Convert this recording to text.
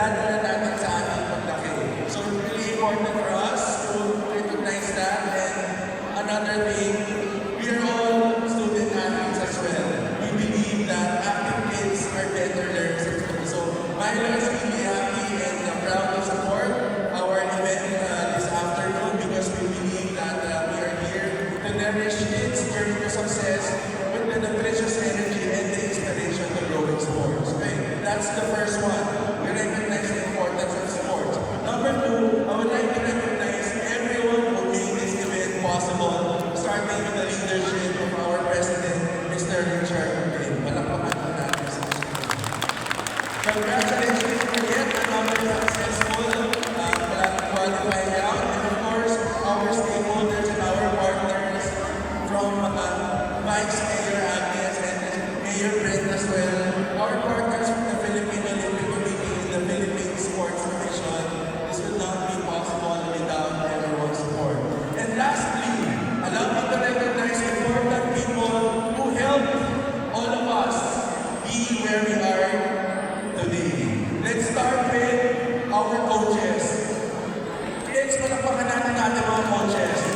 nadadala natin sa ating paglaki. So really important for us to recognize that. And another thing, we are all student athletes as well. We believe that active kids are better learners at school. So Milo is really happy and proud to support our event this afternoon because we believe that we are here to nourish kids' journey to success with the nutritious energy and the inspiration to grow in sports. Okay? That's the first one. We recognize the importance of sports. Number two, I would like to recognize everyone who made this event possible, starting with the leadership of our President, Mr. Richard Green. Malakpakan po natin sa Congratulations for yet another successful qualifying round. And of course, our stakeholders and our partners from Vice Mayor Agnes and Mayor Brent as well. Our partners from the Philippine Olympic Committee and the Philippine Sports Commission. This would not be possible without everyone's support. And lastly, allow me to recognize important people who helped all of us be where we are today. Let's start with our coaches. Let's palakpakan natin mga coaches.